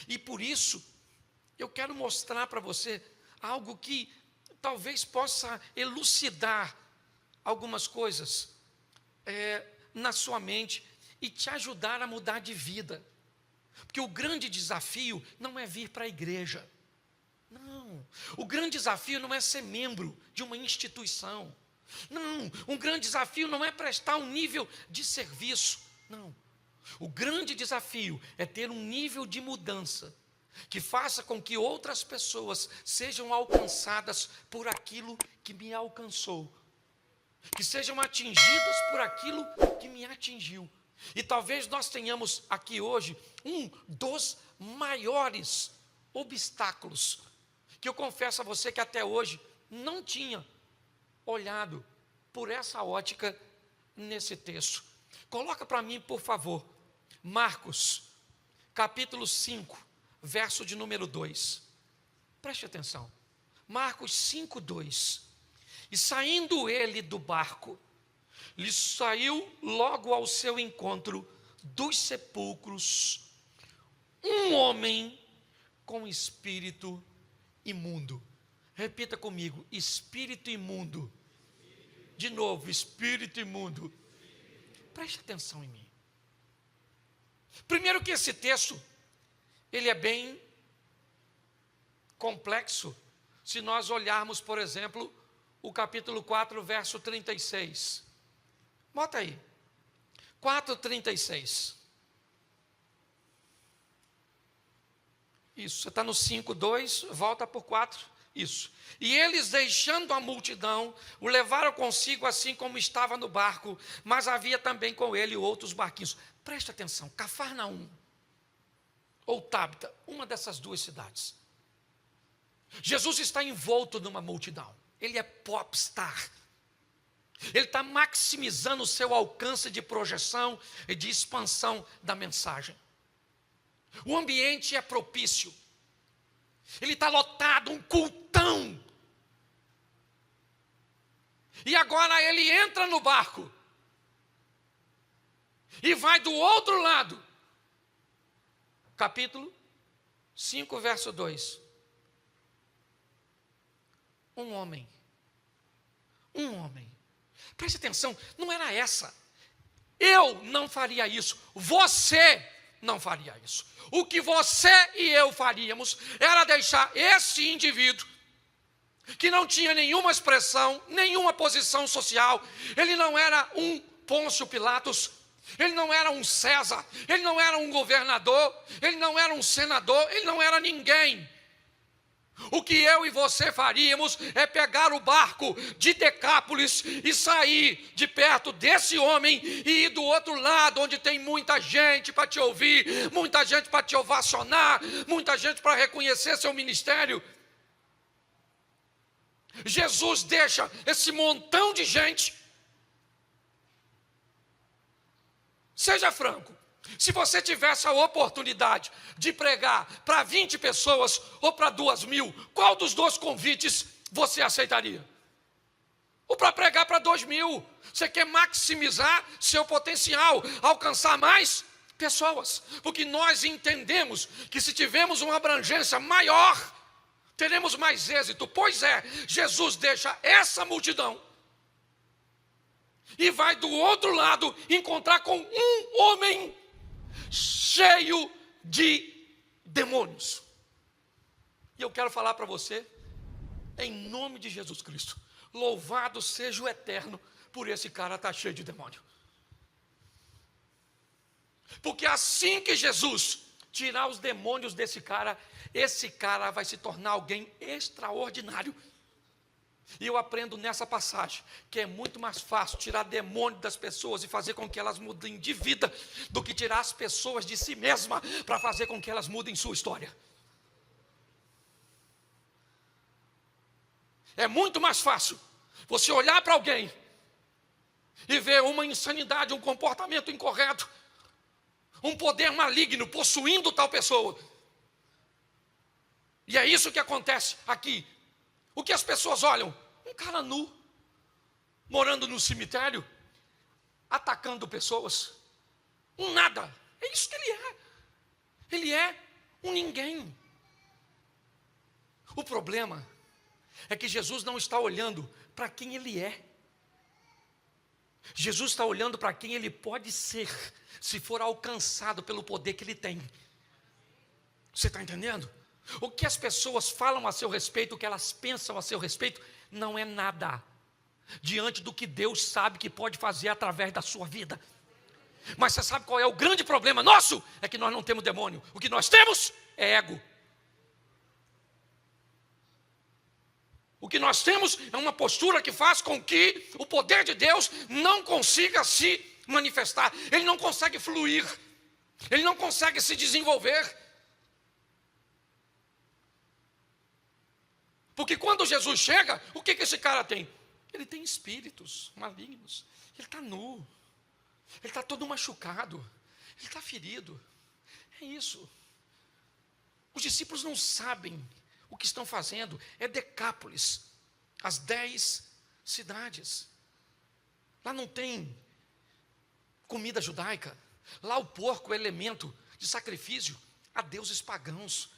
E por isso, eu quero mostrar para você algo que talvez possa elucidar algumas coisas na sua mente e te ajudar a mudar de vida. Porque o grande desafio não é vir para a igreja. Não, o grande desafio não é ser membro de uma instituição. Não, um grande desafio não é prestar um nível de serviço. Não, o grande desafio é ter um nível de mudança que faça com que outras pessoas sejam alcançadas por aquilo que me alcançou, que sejam atingidas por aquilo que me atingiu. E talvez nós tenhamos aqui hoje um dos maiores obstáculos, que eu confesso a você que até hoje não tinha olhado por essa ótica nesse texto. Coloca para mim, por favor, Marcos, capítulo 5, verso de número 2. Preste atenção. Marcos 5, 2. E saindo ele do barco, lhe saiu logo ao seu encontro dos sepulcros um homem com espírito imundo. Repita comigo: espírito imundo. De novo, espírito imundo. Preste atenção em mim. Primeiro que esse texto, ele é bem complexo, se nós olharmos, por exemplo, o capítulo 4, verso 36. Bota aí, 4:36. Isso, você está no 5:2, volta por 4, isso. E eles, deixando a multidão, o levaram consigo assim como estava no barco, mas havia também com ele outros barquinhos. Preste atenção, Cafarnaum ou Tábita, uma dessas duas cidades. Jesus está envolto numa multidão, ele é popstar. Ele está maximizando o seu alcance de projeção e de expansão da mensagem. O ambiente é propício. Ele está lotado, um cultão. E agora ele entra no barco e vai do outro lado. Capítulo 5, verso 2. Um homem. Preste atenção, não era essa. Eu não faria isso. Você não faria isso. O que você e eu faríamos era deixar esse indivíduo, que não tinha nenhuma expressão, nenhuma posição social, ele não era um Pôncio Pilatos, ele não era um César, ele não era um governador, ele não era um senador, ele não era ninguém. O que eu e você faríamos é pegar o barco de Decápolis e sair de perto desse homem e ir do outro lado, onde tem muita gente para te ouvir, muita gente para te ovacionar, muita gente para reconhecer seu ministério. Jesus deixa esse montão de gente. Seja franco. Se você tivesse a oportunidade de pregar para 20 pessoas ou para 2.000, qual dos dois convites você aceitaria? Ou para pregar para 2.000? Você quer maximizar seu potencial, alcançar mais pessoas. Porque nós entendemos que se tivermos uma abrangência maior, teremos mais êxito. Pois é, Jesus deixa essa multidão e vai do outro lado encontrar com um homem cheio de demônios. E eu quero falar para você, em nome de Jesus Cristo, louvado seja o Eterno por esse cara estar cheio de demônio. Porque assim que Jesus tirar os demônios desse cara, esse cara vai se tornar alguém extraordinário. E eu aprendo nessa passagem que é muito mais fácil tirar demônio das pessoas e fazer com que elas mudem de vida do que tirar as pessoas de si mesma para fazer com que elas mudem sua história. É muito mais fácil você olhar para alguém e ver uma insanidade, um comportamento incorreto, um poder maligno possuindo tal pessoa. E é isso que acontece aqui. O que as pessoas olham? Um cara nu, morando no cemitério, atacando pessoas. Um nada. É isso que ele é. Ele é Um ninguém. O problema é que Jesus não está olhando para quem Ele é. Jesus está olhando para quem Ele pode ser, se for alcançado pelo poder que Ele tem. Você está entendendo? O que as pessoas falam a seu respeito, o que elas pensam a seu respeito, não é nada diante do que Deus sabe que pode fazer através da sua vida. Mas você sabe qual é o grande problema nosso? É que nós não temos demônio. O que nós temos é ego. O que nós temos é uma postura que faz com que o poder de Deus não consiga se manifestar. Ele não consegue fluir. Ele não consegue se desenvolver. Porque quando Jesus chega, o que esse cara tem? Ele tem espíritos malignos. Ele está nu. Ele está todo machucado. Ele está ferido. É isso. Os discípulos não sabem o que estão fazendo. É Decápolis, as 10 cidades. Lá não tem comida judaica. Lá o porco é elemento de sacrifício a deuses pagãos.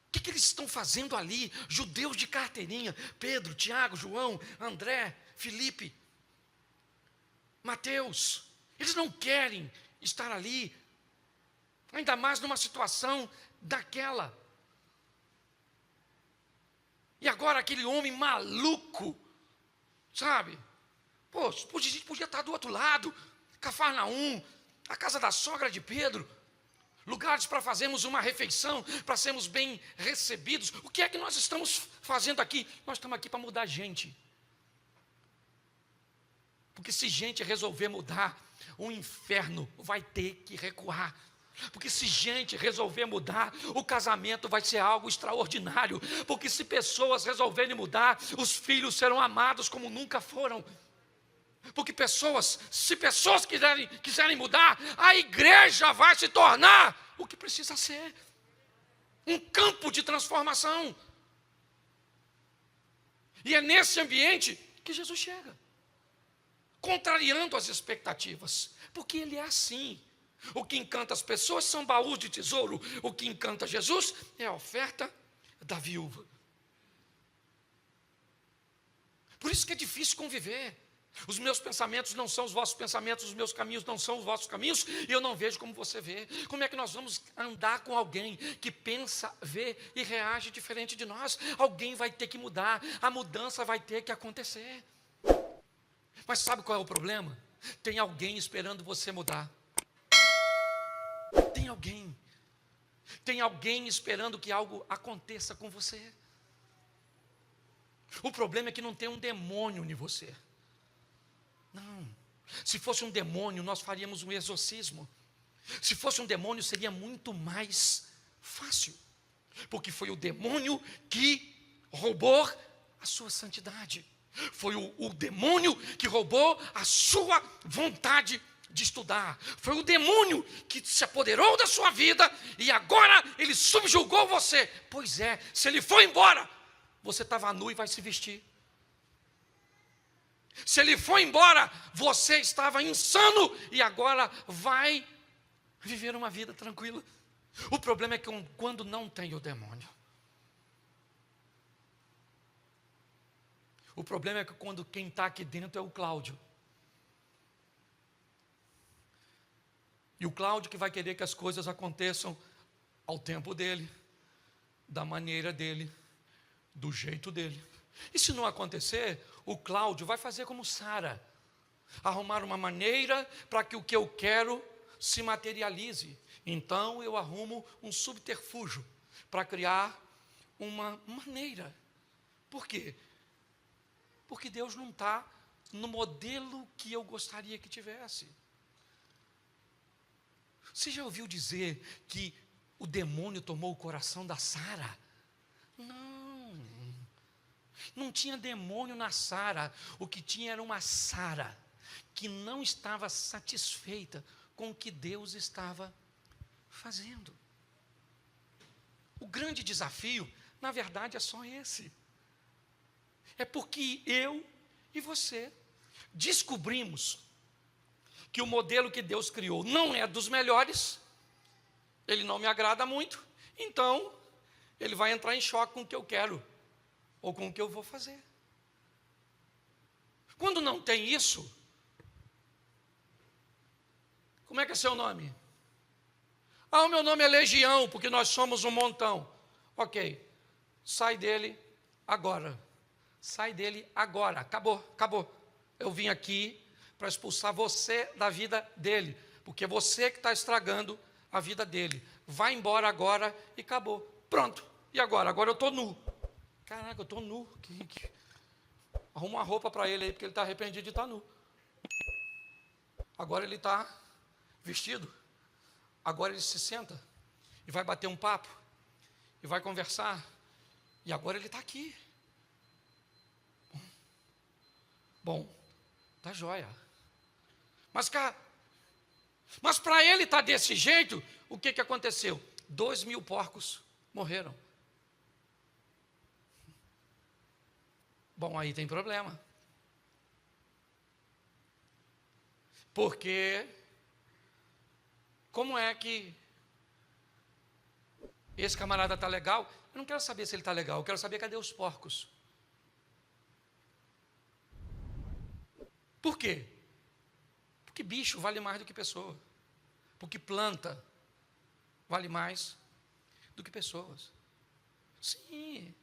O que eles estão fazendo ali? Judeus de carteirinha, Pedro, Tiago, João, André, Filipe, Mateus. Eles não querem estar ali, ainda mais numa situação daquela. E agora aquele homem maluco, sabe? Pô, a gente podia estar do outro lado, Cafarnaum, a casa da sogra de Pedro, lugares para fazermos uma refeição, para sermos bem recebidos. O que é que nós estamos fazendo aqui? Nós estamos aqui para mudar gente. Porque se gente resolver mudar, o inferno vai ter que recuar. Porque se gente resolver mudar, o casamento vai ser algo extraordinário. Porque se pessoas resolverem mudar, os filhos serão amados como nunca foram. Porque se pessoas quiserem mudar, a igreja vai se tornar o que precisa ser. Um campo de transformação. E é nesse ambiente que Jesus chega. Contrariando as expectativas. Porque Ele é assim. O que encanta as pessoas são baús de tesouro. O que encanta Jesus é a oferta da viúva. Por isso que é difícil conviver. Os meus pensamentos não são os vossos pensamentos, os meus caminhos não são os vossos caminhos, e eu não vejo como você vê. Como é que nós vamos andar com alguém que pensa, vê e reage diferente de nós? Alguém vai ter que mudar, a mudança vai ter que acontecer. Mas sabe qual é o problema? Tem alguém esperando você mudar. Tem alguém esperando que algo aconteça com você. O problema é que não tem um demônio em você. Não. Se fosse um demônio, nós faríamos um exorcismo. Se fosse um demônio, seria muito mais fácil. Porque foi o demônio que roubou a sua santidade. Foi o demônio que roubou a sua vontade de estudar. Foi o demônio que se apoderou da sua vida e agora ele subjugou você. Pois é, se ele for embora, você estava nu e vai se vestir. Se ele for embora, você estava insano e agora vai viver uma vida tranquila. O problema é que quando não tem o demônio. O problema é que quando quem está aqui dentro é o Cláudio. E o Cláudio que vai querer que as coisas aconteçam ao tempo dele, da maneira dele, do jeito dele. E se não acontecer, o Cláudio vai fazer como Sara, arrumar uma maneira para que o que eu quero se materialize. Então eu arrumo um subterfúgio para criar uma maneira. Por quê? Porque Deus não está no modelo que eu gostaria que tivesse. Você já ouviu dizer que o demônio tomou o coração da Sara? Não tinha demônio na Sara. O que tinha era uma Sara que não estava satisfeita com o que Deus estava fazendo. O grande desafio, na verdade, é só esse. É porque eu e você descobrimos que o modelo que Deus criou não é dos melhores, ele não me agrada muito, Então, ele vai entrar em choque com o que eu quero, ou com o que eu vou fazer. Quando não tem isso, como é que é seu nome? Ah, o meu nome é Legião, porque nós somos um montão. Ok, sai dele agora. Sai dele agora. Acabou, acabou. Eu vim aqui para expulsar você da vida dele, porque é você que está estragando a vida dele. Vai embora agora e acabou. Pronto. E agora? Agora eu estou nu. Caraca, eu estou nu. Arruma uma roupa para ele aí, porque ele está arrependido de estar nu. Agora ele está vestido. Agora ele se senta e vai bater um papo e vai conversar. E agora ele está aqui. Bom, tá joia. Mas para ele estar desse jeito, o que aconteceu? 2.000 porcos morreram. Bom, aí tem problema. Porque como é que esse camarada está legal? Eu não quero saber se ele está legal, eu quero saber cadê os porcos. Por quê? Porque bicho vale mais do que pessoa. Porque planta vale mais do que pessoas. Sim,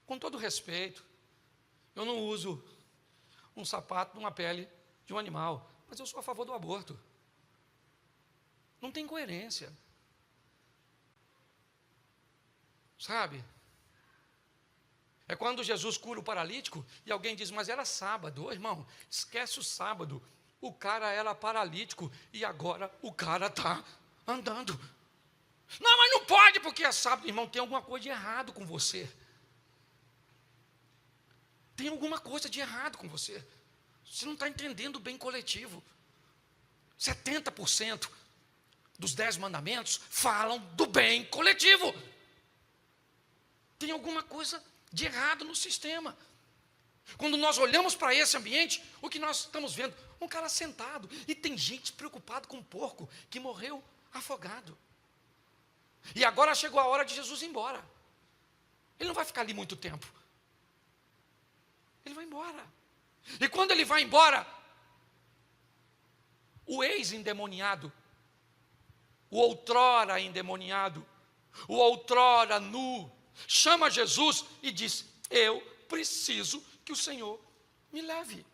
com todo respeito, eu não uso um sapato numa pele de um animal, mas eu sou a favor do aborto. Não tem coerência. Sabe? É quando Jesus cura o paralítico e alguém diz, mas era sábado. Ô, irmão, esquece o sábado. O cara era paralítico e agora o cara está andando. Não, mas não pode porque é sábado. Irmão, tem alguma coisa de errado com você. Tem alguma coisa de errado com você. Você não está entendendo o bem coletivo. 70% dos 10 mandamentos falam do bem coletivo. Tem alguma coisa de errado no sistema. Quando nós olhamos para esse ambiente, o que nós estamos vendo? Um cara sentado, e tem gente preocupada com um porco que morreu afogado. E agora chegou a hora de Jesus ir embora. Ele não vai ficar ali muito tempo. Ele vai embora. E quando ele vai embora, o ex-endemoniado, o outrora endemoniado, o outrora nu, chama Jesus e diz, eu preciso que o Senhor me leve.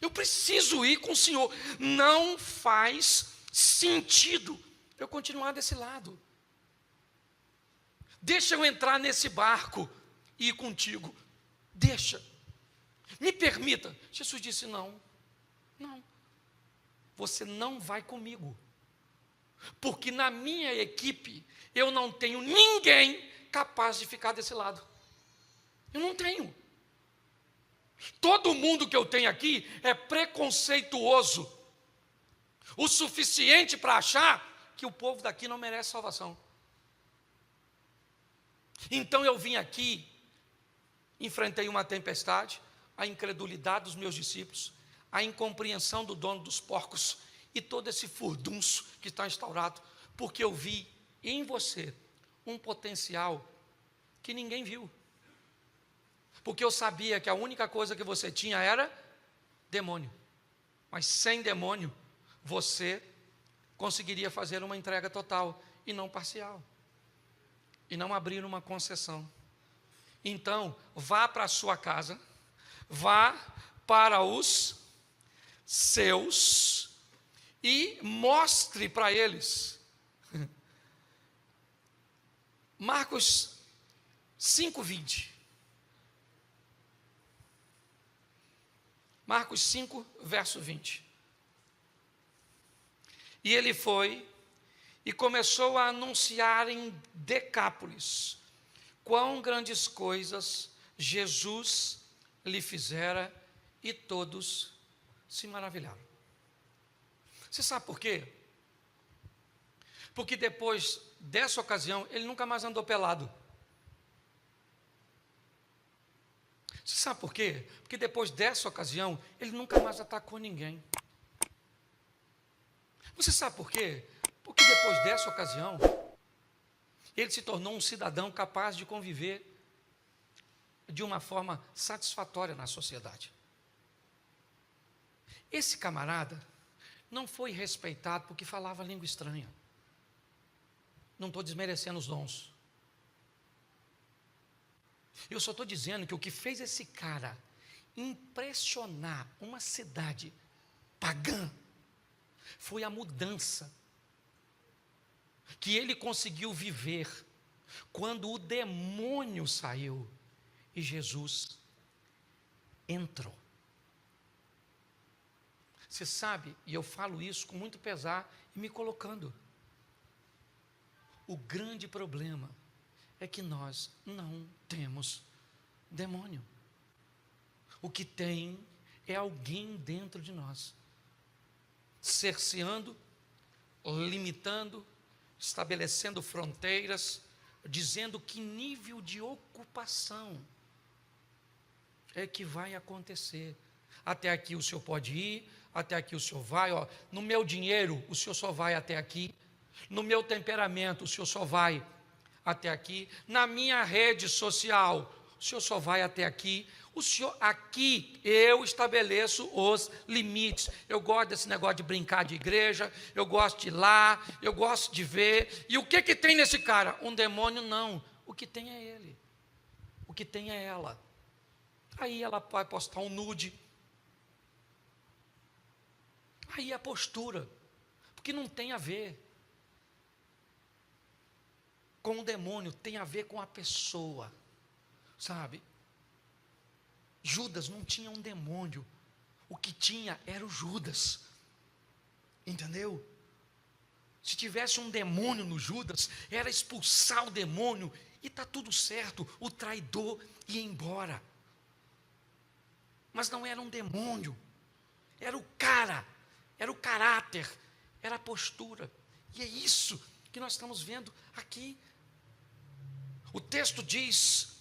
Eu preciso ir com o Senhor. Não faz sentido eu continuar desse lado. Deixa eu entrar nesse barco e ir contigo. Deixa. Me permita. Jesus disse, não. Você não vai comigo. Porque na minha equipe, eu não tenho ninguém capaz de ficar desse lado. Eu não tenho. Todo mundo que eu tenho aqui é preconceituoso o suficiente para achar que o povo daqui não merece salvação. Então eu vim aqui, enfrentei uma tempestade, a incredulidade dos meus discípulos, a incompreensão do dono dos porcos e todo esse furdunço que está instaurado, porque eu vi em você um potencial que ninguém viu. Porque eu sabia que a única coisa que você tinha era demônio. Mas sem demônio, você conseguiria fazer uma entrega total e não parcial. E não abrir uma concessão. Então, vá para a sua casa, vá para os seus e mostre para eles. Marcos 5:20. Marcos 5, verso 20. E ele foi e começou a anunciar em Decápolis quão grandes coisas Jesus lhe fizera, e todos se maravilharam. Você sabe por quê? Porque depois dessa ocasião, ele nunca mais andou pelado. Você sabe por quê? Porque depois dessa ocasião, ele nunca mais atacou ninguém. Você sabe por quê? Porque depois dessa ocasião, ele se tornou um cidadão capaz de conviver de uma forma satisfatória na sociedade. Esse camarada não foi respeitado porque falava língua estranha. Não estou desmerecendo os dons. Eu só estou dizendo que o que fez esse cara impressionar uma cidade pagã foi a mudança que ele conseguiu viver quando o demônio saiu e Jesus entrou. Você sabe, e eu falo isso com muito pesar e me colocando. O grande problema é que nós não temos demônio. O que tem é alguém dentro de nós, cerceando, limitando, estabelecendo fronteiras, dizendo que nível de ocupação é que vai acontecer. Até aqui o senhor pode ir, até aqui o senhor vai, ó, no meu dinheiro o senhor só vai até aqui, no meu temperamento o senhor só vai até aqui, na minha rede social o senhor só vai até aqui, o senhor, aqui eu estabeleço os limites. Eu gosto desse negócio de brincar de igreja, eu gosto de ir lá, eu gosto de ver. E o que que tem nesse cara? Um demônio? Não, o que tem é ele, o que tem é ela. Aí ela vai postar um nude, aí a postura, porque não tem a ver com o demônio, tem a ver com a pessoa, sabe? Judas não tinha um demônio, o que tinha era o Judas, entendeu? Se tivesse um demônio no Judas, era expulsar o demônio e está tudo certo, o traidor ia embora. Mas não era um demônio, era o cara, era o caráter, era a postura, e é isso que nós estamos vendo aqui. O texto diz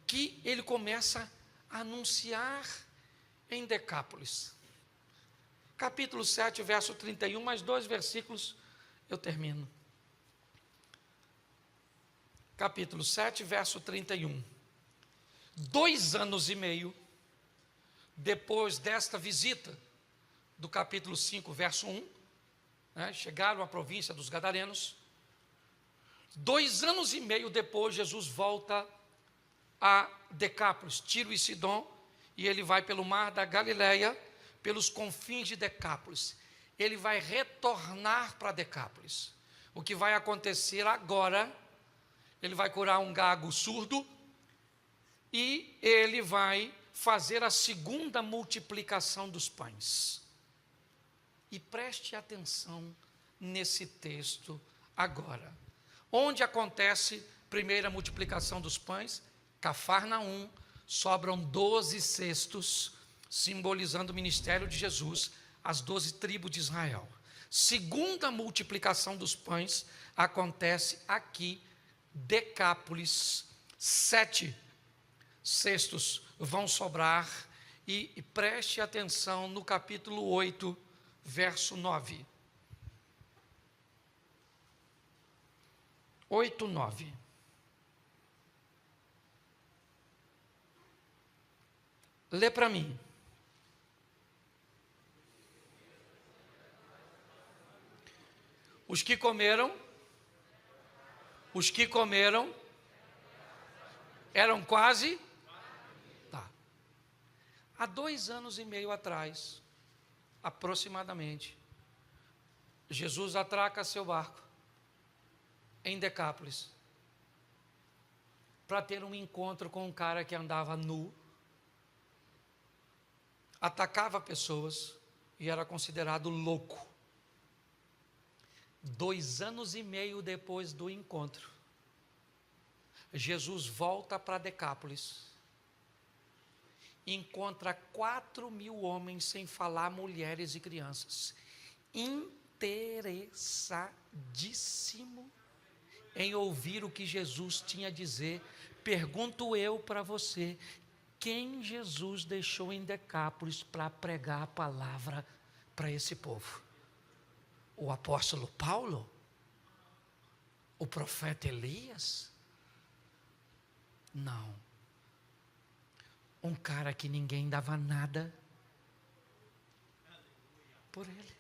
que ele começa a anunciar em Decápolis. Capítulo 7, verso 31, mais 2 versículos, eu termino. Capítulo 7, verso 31. 2 anos e meio depois desta visita, do capítulo 5, verso 1, chegaram à província dos Gadarenos. 2 anos e meio depois, Jesus volta a Decápolis, Tiro e Sidom, e ele vai pelo mar da Galileia, pelos confins de Decápolis. Ele vai retornar para Decápolis. O que vai acontecer agora, ele vai curar um gago surdo, e ele vai fazer a segunda multiplicação dos pães. E preste atenção nesse texto agora. Onde acontece a primeira multiplicação dos pães? Cafarnaum, sobram 12 cestos, simbolizando o ministério de Jesus, as 12 tribos de Israel. Segunda multiplicação dos pães acontece aqui, Decápolis, 7 cestos vão sobrar, e preste atenção no capítulo 8, verso 9. 8, 9. Lê para mim. Os que comeram eram quase. Tá. Há 2 anos e meio atrás, aproximadamente, Jesus atraca seu barco em Decápolis para ter um encontro com um cara que andava nu, atacava pessoas e era considerado louco. 2 anos e meio depois do encontro, Jesus volta para Decápolis, encontra 4.000 homens, sem falar mulheres e crianças, interessadíssimo em ouvir o que Jesus tinha a dizer. Pergunto eu para você, quem Jesus deixou em Decápolis para pregar a palavra para esse povo? O apóstolo Paulo? O profeta Elias? Não. Um cara que ninguém dava nada por ele.